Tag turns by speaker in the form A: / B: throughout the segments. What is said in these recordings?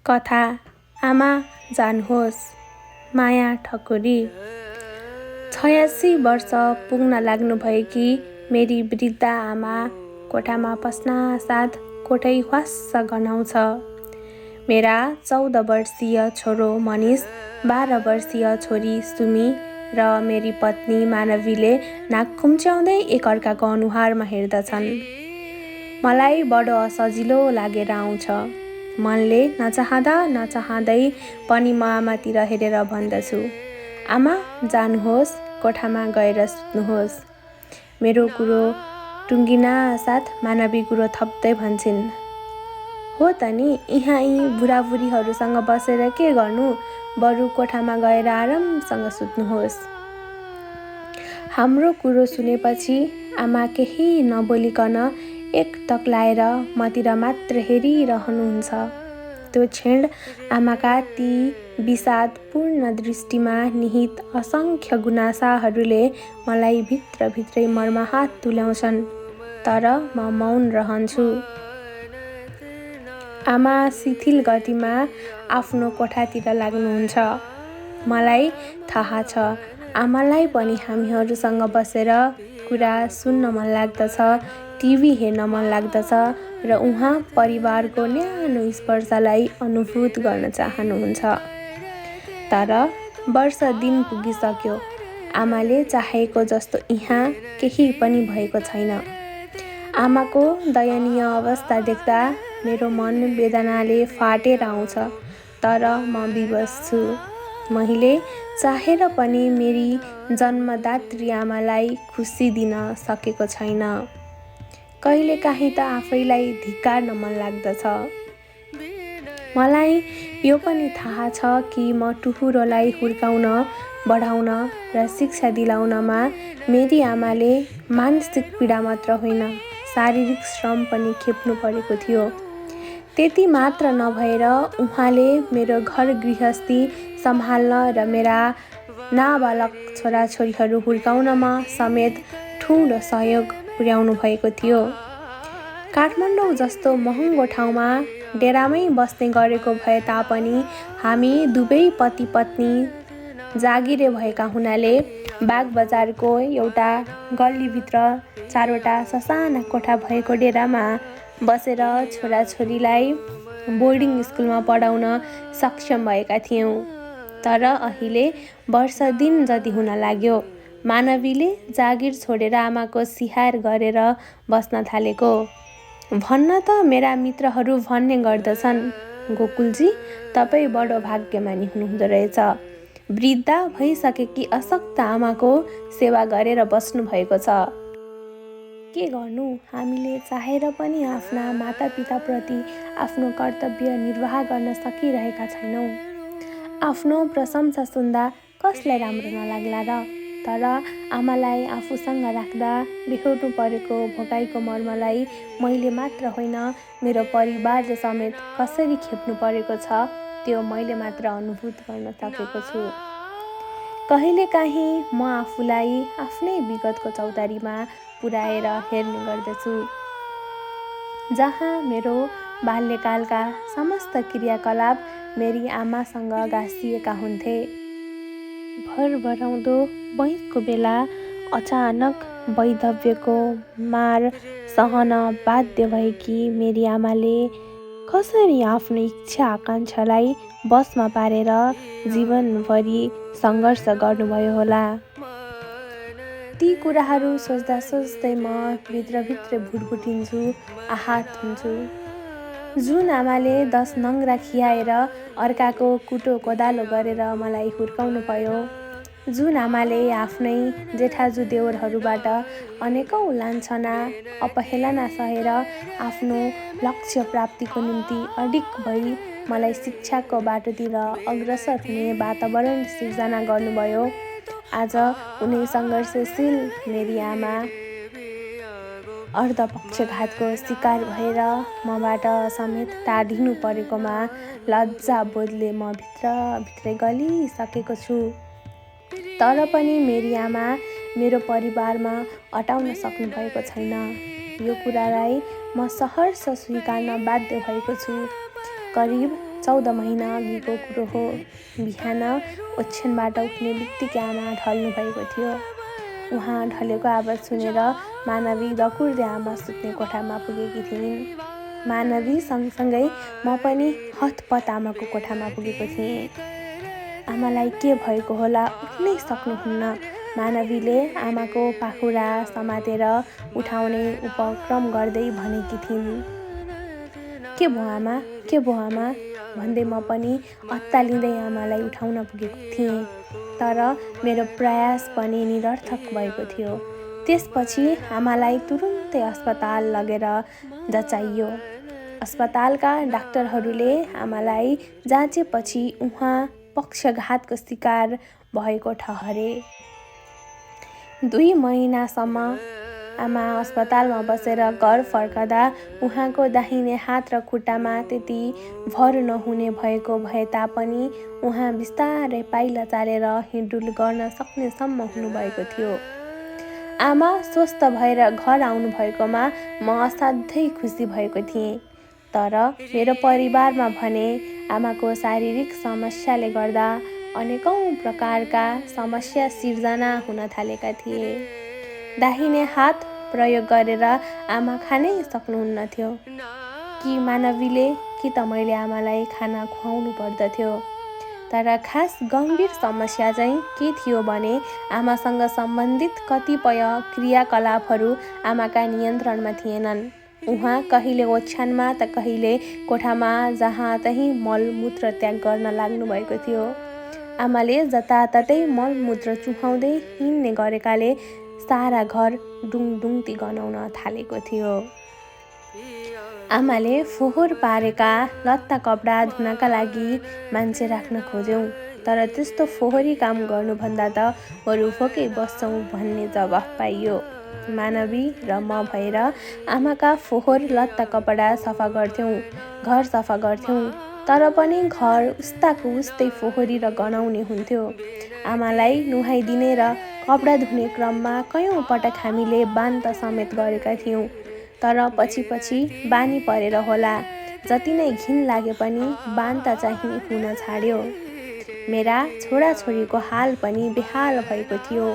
A: कथा आमा जानुहोस् माया ठकुरी 86 वर्ष पुग्न लाग्नुभएकी मेरी वृद्ध आमा कोठामा पस्नासाथ कोठै ह्वास्स गनाउँछ। मेरा 14 वर्षीय छोरो मनिष, 12 वर्षीय छोरी सुमी र मेरी पत्नी मानवीले नाक खुम्च्याउँदै एकअर्काको अनुहारमा हेर्दछन्। मलाई बडो असजिलो लागेर आउँछ। मनले नचाहँदै पनि म आमातिर हेरेर भन्दछु, आमा जानुहोस्, कोठामा गएर सुत्नुहोस्। मेरो कुरो टुङ्गिनासाथ मानवी कुरो थप्दै भन्छन्, हो त नि, यहाँ यी बुढाबुढीहरूसँग बसेर के गर्नु, बरु कोठामा गएर आरामसँग सुत्नुहोस्। हाम्रो कुरो सुनेपछि आमा केही नबोलिकन एकटक लाएर मतिर मात्र हेरिरहनुहुन्छ। त्यो क्षण आमाका ती विषादपूर्ण दृष्टिमा निहित असङ्ख्य गुनासाहरूले मलाई भित्रभित्रै मर्माहत तुल्याउँछन्, तर म मौन रहन्छु। आमा शिथिल गतिमा आफ्नो कोठातिर लाग्नुहुन्छ। मलाई थाहा छ, आमालाई पनि हामीहरूसँग बसेर कुरा सुन्न मन लाग्दछ, टिभी हेर्न मन लाग्दछ र उहाँ परिवारको न्यानो स्पर्शलाई अनुभूत गर्न चाहनुहुन्छ। तर वर्ष दिन पुगिसक्यो, आमाले चाहेको जस्तो यहाँ केही पनि भएको छैन। आमाको दयनीय अवस्था देख्दा मेरो मन वेदनाले फाटेर आउँछ, तर म विवश छु। मैले चाहेर पनि मेरी जन्मदात्री आमालाई खुसी दिन सकेको छैन। कहिलेकाहीँ त आफैलाई धिक्कार्न मन लाग्दछ। मलाई यो पनि थाहा छ कि म टुहुरोलाई हुर्काउन, बढाउन र शिक्षा दिलाउनमा मेरी आमाले मानसिक पीडा मात्र होइन, शारीरिक श्रम पनि खेप्नु परेको थियो। त्यति मात्र नभएर उहाँले मेरो घर गृहस्थी सम्हाल्न र मेरा नाबालक छोराछोरीहरू हुर्काउनमा समेत ठुलो सहयोग पुर्याउनु भएको थियो। काठमाडौँ जस्तो महँगो ठाउँमा डेरामै बस्ने गरेको भए तापनि हामी दुवै पति पत्नी जागिरे भएका हुनाले बागबजारको एउटा गल्लीभित्र 4वटा ससाना कोठा भएको डेरामा बसेर छोराछोरीलाई बोर्डिङ स्कुलमा पढाउन सक्षम भएका थियौँ। तर अहिले वर्ष दिन जति हुन लाग्यो, मानवीले जागिर छोडेर आमाको सिहार गरेर बस्न थालेको। भन्न त मेरा मित्रहरू भन्ने गर्दछन्, गोकुलजी, तपाईँ बडो भाग्यमानी हुनुहुँदो रहेछ, वृद्ध भइसकेकी अशक्त आमाको सेवा गरेर बस्नु भएको छ। के गर्नु, हामीले चाहेर पनि आफ्ना मातापिताप्रति आफ्नो कर्तव्य निर्वाह गर्न सकिरहेका छैनौँ। आफ्नो प्रशंसा सुन्दा कसलाई राम्रो नलाग्ला र? तर आमालाई आफूसँग राख्दा बेहोर्नु परेको भोकाइको मर्मलाई मैले मात्र होइन, मेरो परिवारले समेत कसरी खेप्नु परेको छ, त्यो मैले मात्र अनुभूत गर्न सकेको छु। कहिलेकाहीँ म आफूलाई आफ्नै विगतको चौतारीमा पुर्याएर हेर्ने गर्दछु, जहाँ मेरो बाल्यकालका समस्त क्रियाकलाप मेरी आमासँग गाँसिएका हुन्थे। भरभराउँदो बैंकको बेला अचानक वैधव्यको मार सहन बाध्य भएकी मेरी आमाले कसरी आफ्नो इच्छा आकाङ्क्षालाई बसमा पारेर जीवनभरि सङ्घर्ष गर्नुभयो होला। ती कुराहरू सोच्दा सोच्दै म भित्रभित्र भुटभुटिन्छु, आहत हुन्छु। जुन आमाले 10 नङ्ग्रा खियाएर अर्काको कुटो कोदालो गरेर मलाई हुर्काउनु भयो, जुन आमाले आफ्नै जेठाजु देवरहरूबाट अनेकौँ लान्छना अपहेलना सहेर आफ्नो लक्ष्य प्राप्तिको निम्ति अडिग भई मलाई शिक्षाको बाटोतिर अग्रसर हुने वातावरण सिर्जना गर्नुभयो, आज उनी सङ्घर्षशील मेरी आमा अर्धपक्षघातको शिकार भएर मबाट समेत टाढिनु परेकोमा लज्जा बोधले म भित्रभित्रै गलिसकेको छु। तर पनि मेरी आमा मेरो परिवारमा अटाउन सक्नु भएको छैन। यो कुरालाई म सहर्ष स्वीकार्न बाध्य भएको छु। करिब 14 महिना अघिको कुरो हो। बिहान ओछ्यानबाट उठ्ने बित्तिकै आमा ढल्नु भएको थियो। उहाँ ढलेको आवाज सुनेर मानवी दकुर्दै आमा सुत्ने कोठामा पुगेकी थिइन्। मानवी सँगसँगै म पनि हतपत आमाको कोठामा पुगेको थिएँ। आमालाई के भएको होला, उठ्नै सक्नुहुन्न। मानवीले आमाको पाखुरा समातेर उठाउने उपक्रम गर्दै भनेकी थिइन्। के भयो आमा, के भयो आमा भन्दै म पनि अत्तालिँदै आमालाई उठाउन पुगेको थिएँ। तर मेरो प्रयास पनि निरर्थक भएको थियो। त्यसपछि आमालाई तुरुन्तै अस्पताल लगेर जचाइयो। अस्पतालका डाक्टरहरूले आमालाई जाँचेपछि उहाँ पक्षघातको शिकार भएको ठहरे। 2 महिनासम्म आमा अस्पतालमा बसेर घर फर्कदा उहाँको दाहिने हात र खुट्टामा त्यति भर नहुने भएको भए तापनि उहाँ बिस्तारै पाइला चालेर हिँडडुल गर्न सक्नेसम्म हुनुभएको थियो। आमा स्वस्थ भएर घर आउनु भएकोमा म असाध्यै खुसी भएको थिएँ। तर मेरो परिवारमा भने आमाको शारीरिक समस्याले गर्दा अनेकौं प्रकारका समस्या सिर्जना हुन थालेका थिए। दाहिने हात प्रयोग गरेर आमा खानै सक्नुहुन्नथ्यो कि मानवीले कि त मैले आमालाई खाना खुवाउनु पर्दथ्यो। तर खास गम्भीर समस्या चाहिँ के थियो भने आमासँग सम्बन्धित कतिपय क्रियाकलापहरू आमाका नियन्त्रणमा थिएनन्। उहाँ कहिले ओछ्यानमा त कहिले कोठामा जहाँ तहीँ मलमूत्र त्याग गर्न लाग्नु भएको थियो। आमाले जताततै मलमूत्र चुहाउँदै हिँड्ने गरेकाले सारा घर डुङडुङती गनाउन थालेको थियो। आमाले फोहोर पारेका लत्ता कपडा धुनका लागि मान्छे राख्न खोज्यौँ। तर त्यस्तो फोहोरी काम गर्नुभन्दा त बरु फोकै बस्छौँ भन्ने जवाफ पाइयो। मानवी र म भएर आमाका फोहोर लत्ता कपडा सफा गर्थ्यौँ, घर सफा गर्थ्यौँ। तर पनि घर उस्ताको उस्तै फोहोरी र गनाउने हुन्थ्यो। आमालाई नुहाइदिने र कपडा धुने क्रममा कयौं पटक हामीले बान्त समेत गरेका थियौँ। तर पछि बानी परेर होला, जति नै घिन लागे पनि बान्त चाहिँ हुन छाड्यो। मेरा छोराछोरीको हाल पनि बेहाल भएको थियो।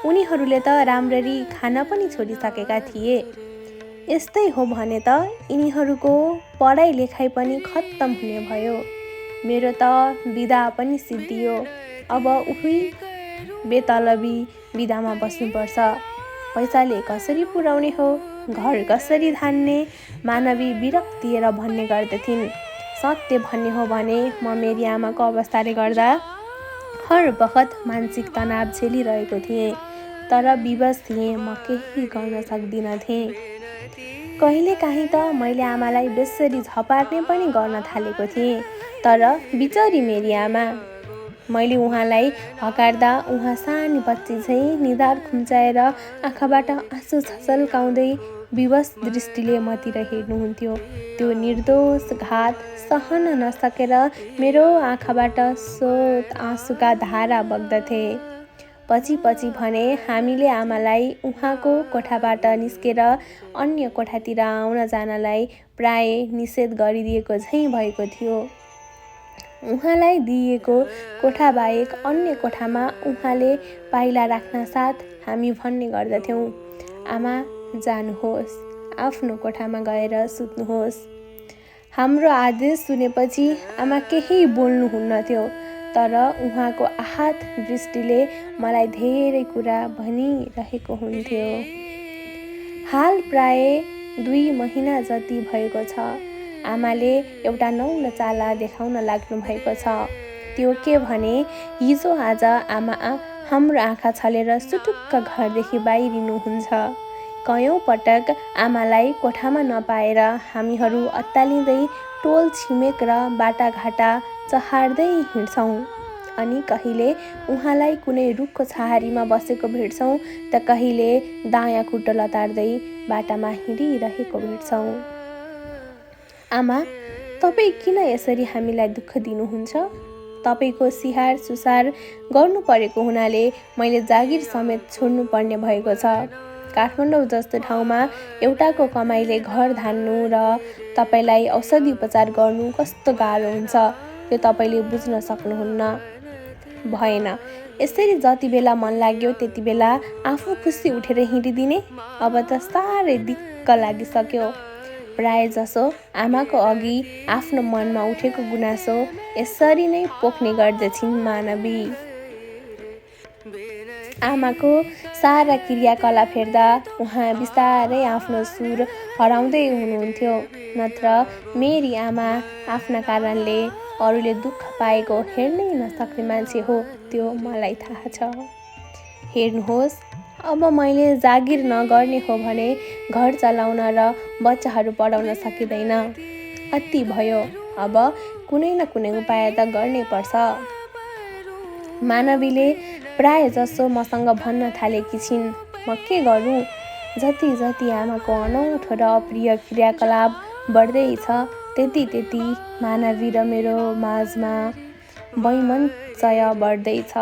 A: उनीहरूले त राम्ररी खान पनि छोडिसकेका थिए। यस्तै हो भने त यिनीहरूको पढाइ लेखाइ पनि खत्तम हुने भयो। मेरो त बिदा पनि सिद्धियो। अब उही बेतलबी बिदामा बस्नुपर्छ। पैसाले कसरी पुर्याउने हो, घर कसरी धान्ने, मानवी विरक्तिएर भन्ने गर्दथिन्। सत्य भन्ने हो भने म मेरी आमाको अवस्थाले गर्दा हर बखत मानसिक तनाव झेलिरहेको थिएँ। तर विवश थिएँ, म केही गर्न सक्दिन थिएँ। कहिलेकाहीँ त मैले आमालाई बेस्सरी झपार्ने पनि गर्न थालेको थिएँ। तर बिचरी मेरी आमा, मैले उहाँलाई हकार्दा उहाँ सानी बच्ची झैँ निधार खुम्चाएर आँखाबाट आँसु छचल्काउँदै विवश दृष्टिले मतिर हेर्नुहुन्थ्यो। त्यो निर्दोष घात सहन नसकेर मेरो आँखाबाट स्रोत आँसुका धारा बग्दथे। पछि भने हामीले आमालाई उहाँको कोठाबाट निस्केर अन्य कोठातिर आउन जानलाई प्राय निषेध गरिदिएको झैँ भएको थियो। उहाँलाई दिइएको कोठाबाहेक अन्य कोठामा उहाँले पाइला राख्न साथ हामी भन्ने गर्दथ्यौँ, आमा जानुहोस्, आफ्नो कोठामा गएर सुत्नुहोस्। हाम्रो आदेश सुनेपछि आमा केही बोल्नुहुन्नथ्यो। तर उहाँको आहत दृष्टिले मलाई धेरै कुरा भनिरहेको हुन्थ्यो। हाल प्राय 2 महिना जति भएको छ। आमाले एउटा नौलो चाला देखाउन लाग्नु भएको छ। त्यो के भने हिजो आज आमा हाम्रो आँखा छलेर सुटुक्क घरदेखि बाहिरिनुहुन्छ। कयौं पटक आमालाई कोठामा नपाएर हामीहरू अत्तालिँदै टोल छिमेक र बाटाघाटा चहार्दै हिँड्छौँ। अनि कहिले उहाँलाई कुनै रुखको छहारीमा बसेको भेट्छौँ त कहिले दायाँ खुट्टो लतार्दै बाटामा हिँडिरहेको भेट्छौँ। आमा, तपाईँ किन यसरी हामीलाई दुःख दिनुहुन्छ? तपाईँको सिहार सुसार गर्नु परेको हुनाले मैले जागिर समेत छोड्नु पर्ने भएको छ। काठमाडौँ जस्तो ठाउँमा एउटाको कमाइले घर धान्नु र तपाईँलाई औषधि उपचार गर्नु कस्तो गाह्रो हुन्छ त्यो तपाईँले बुझ्न सक्नुहुन्न। भएन। यसरी जति बेला मन लाग्यो त्यति बेला आफू खुसी उठेर हिँडिदिने। अब त साह्रै दिक्क लागिसक्यो। प्राय जसो आमाको अघि आफ्नो मनमा उठेको गुनासो यसरी नै पोख्ने गर्दछिन् मानवी। आमाको सारा क्रियाकलाप हेर्दा उहाँ बिस्तारै आफ्नो सुर हराउँदै हुनुहुन्थ्यो। नत्र मेरी आमा आफ्ना कारणले अरूले दुःख पाएको हेर्नै नसक्ने मान्छे हो, त्यो मलाई थाहा छ। हेर्नुहोस्, अब मैले जागिर नगर्ने हो भने घर चलाउन र बच्चाहरू पढाउन सकिँदैन। अति भयो। अब कुनै न कुनै उपाय त गर्नै पर्छ। मानवीले प्राय जसो मसँग भन्न थालेकी छिन्। म के गरौँ? जति जति आमाको अनौठो र अप्रिय क्रियाकलाप बढ्दैछ त्यति मानवी र मेरो माझमा वैमनस्य बढ्दैछ।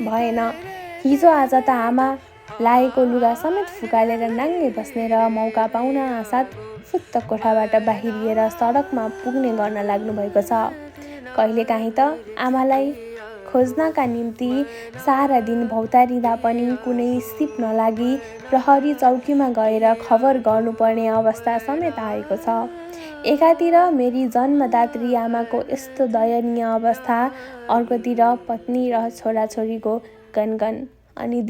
A: भएन। हिजो आज त आमा लागेको लुगा समेत फुकालेर नाङ्गे बस्ने र मौका पाउन साथ फुत्त कोठाबाट बाहिरिएर सडकमा पुग्ने गर्न लाग्नु भएको छ। कहिलेकाहीँ त आमालाई खोज्नका निम्ति सारा दिन भौतारिँदा पनि कुनै सिप नलागी प्रहरी चौकीमा गएर खबर गर्नुपर्ने अवस्था समेत आएको छ। एकातिर मेरी जन्मदात्री आमाको यस्तो दयनीय अवस्था, अर्कोतिर पत्नी र छोराछोरीको गनगन, अनि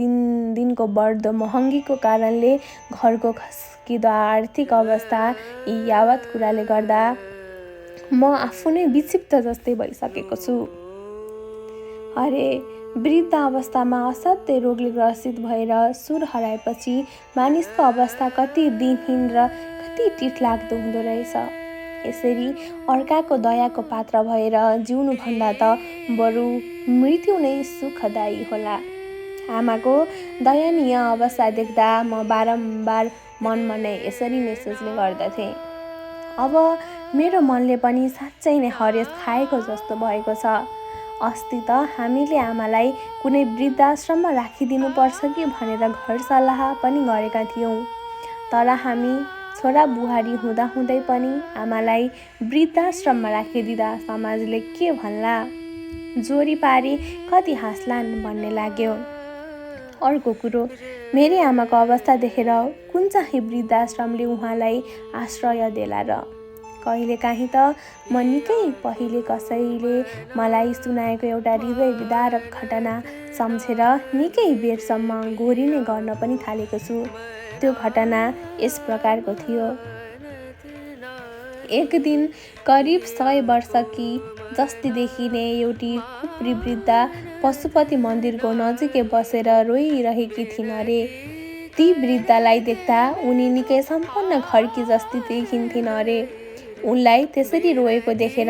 A: दिनको बढ्दो महँगीको कारणले घरको खस्किँदो आर्थिक अवस्था, यी यावत कुराले गर्दा म आफू नै विक्षिप्त जस्तै भइसकेको छु। अरे, वृद्ध अवस्थामा असाध्यै रोगले ग्रसित भएर सुर हराएपछि मानिसको अवस्था कति दिनहीन र कति टिठलाग्दो हुँदो रहेछ। यसरी अर्काको दयाको पात्र भएर जिउनुभन्दा त बरु मृत्यु नै सुखदायी होला। आमाको दयनीय अवस्था देख्दा म बारम्बार मनमा नै यसरी नै सोच्ने गर्दथेँ। अब मेरो मनले पनि साँच्चै नै हरेस खाएको जस्तो भएको छ। अस्ति त हामीले आमालाई कुनै वृद्धाश्रममा राखिदिनु पर्छ कि भनेर घर सल्लाह पनि गरेका थियौँ। तर हामी छोरा बुहारी हुँदाहुँदै पनि आमालाई वृद्धाश्रममा राखिदिँदा समाजले के भन्ला, जोरी पारी कति हाँस्लान् भन्ने लाग्यो। अर्को कुरो, मेरी आमाको अवस्था देखेर कुन चाहिँ वृद्धाश्रमले उहाँलाई आश्रय देला र? कहिलेकाहीँ त म निकै पहिले कसैले मलाई सुनाएको एउटा हृदय विदारक घटना सम्झेर निकै बेरसम्म घोरिने गर्न पनि थालेको छु। त्यो घटना यस प्रकारको थियो। एक दिन करिब 100 वर्षकी जस्ती देखिने एउटी खुप्री वृद्धा पशुपति मन्दिरको नजिकै बसेर रोइरहेकी थिइन् अरे। ती वृद्धालाई देख्दा उनी निकै सम्पन्न घरकी जस्ती देखिन्थिन् अरे। उनलाई त्यसरी रोएको देखेर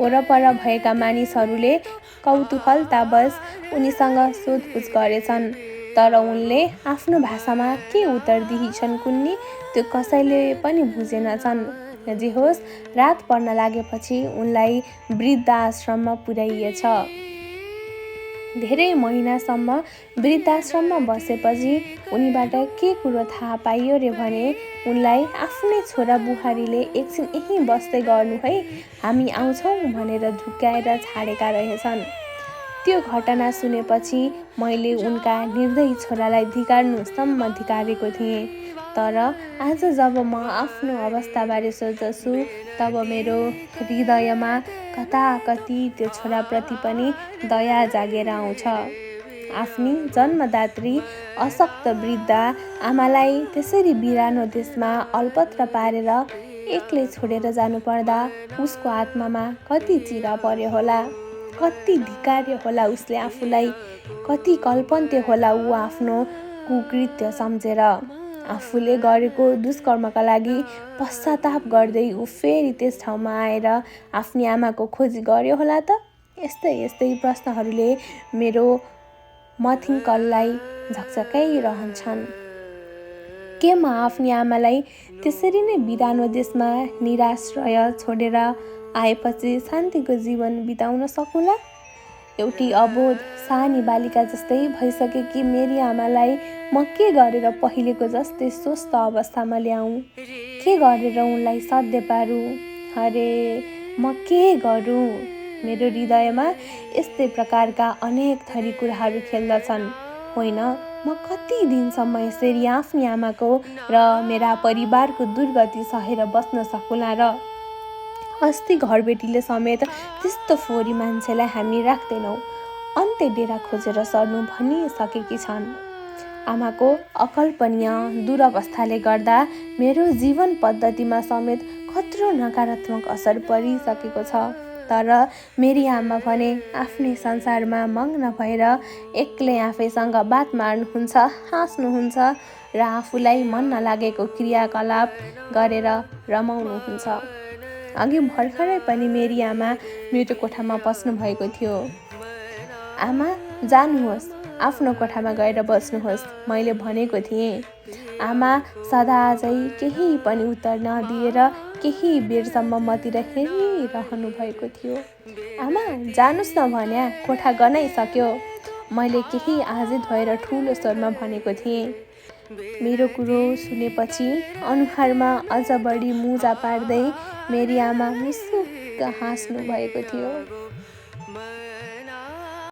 A: वरपर भएका मानिसहरूले कौतूहलतावश उनीसँग सोधपुछ गरेछन्। तर उनले आफ्नो भाषामा के उत्तर दिइछन् कुन्नी त्यो कसैले पनि बुझेनछन्। जे होस्, रात पर्न लागेपछि उनलाई वृद्धाश्रममा पुर्याइएछ। धेरै महिनासम्म वृद्धाश्रममा बसेपछि उनीबाट के कुरो थाहा पाइयो रे भने उनलाई आफ्नै छोरा बुहारीले एकछिन यहीँ बस्दै गर्नु है, हामी आउँछौँ भनेर झुक्क्याएर छाडेका रहेछन्। त्यो घटना सुनेपछि मैले उनका निर्दयी छोरालाई धिक्कार्नुसम्म धिक्कारेको थिएँ। तर आज जब म आफ्नो अवस्थाबारे सोच्दछु तब मेरो हृदयमा कताकति त्यो छोराप्रति पनि दया जागेर आउँछ। आफ्नी जन्मदात्री अशक्त वृद्धा आमालाई त्यसरी बिरानो देशमा अल्पत्र पारेर एक्लै छोडेर जानुपर्दा उसको आत्मामा कति चिरा पर्यो होला, कति धिक्कार्यो होला उसले आफूलाई, कति कल्पन्ते होला ऊ आफ्नो कुकृत्य सम्झेर। आफूले गरेको दुष्कर्मका लागि पश्चाताप गर्दै ऊ फेरि त्यस ठाउँमा आएर आफ्नी आमाको खोजी गर्यो होला त? यस्तै प्रश्नहरूले मेरो मथिङ्कललाई झकझकाइरहन्छन्। के म आफ्नी आमालाई त्यसरी नै बिरानो देशमा निराश्रय छोडेर आएपछि शान्तिको जीवन बिताउन सकुला? एउटी अबोध सानी बालिका जस्तै भइसकेकी मेरी आमालाई म के गरेर पहिलेको जस्तै स्वस्थ अवस्थामा ल्याऊँ, के गरेर उनलाई सध्य पारूँ, अरे म के गरूँ। मेरो हृदयमा यस्तै प्रकारका अनेक थरी कुराहरू खेल्दछन्। होइन, म कति दिनसम्म यसरी आफ्नी आमाको र मेरा परिवारको दुर्गति सहेर बस्न सकुला र। अस्ति घरबेटीले समेत त्यस्तो फोहोरी मान्छेलाई हामी राख्दैनौँ, अन्त्य डेरा खोजेर सर्नु भनिसकेकी छन्। आमाको अकल्पनीय दुरवस्थाले गर्दा मेरो जीवन पद्धतिमा समेत कत्रो नकारात्मक असर परिसकेको छ। तर मेरी आमा भने आफ्नै संसारमा मग्न भएर एक्लै आफैसँग बात मार्नुहुन्छ, हाँस्नुहुन्छ र आफूलाई मन नलागेको क्रियाकलाप गरेर रमाउनुहुन्छ। अघि भर्खरै पनि मेरी आमा मेरो कोठामा पस्नु भएको थियो। आमा जानुहोस्, आफ्नो कोठामा गएर बस्नुहोस्, मैले भनेको थिएँ। आमा सदाझै केही पनि उत्तर नदिएर केही बेरसम्म मतिर हेरिरहनु भएको थियो। आमा जानुस् न भन्या, कोठा गनाइसक्यो, मैले केही आजित भएर ठुलो स्वरमा भनेको थिएँ। मेरो कुरो सुनेपछि अनुहारमा अझ बढी मुजा पार्दै मेरी आमा मुसुक्क हाँस्नु भएको थियो।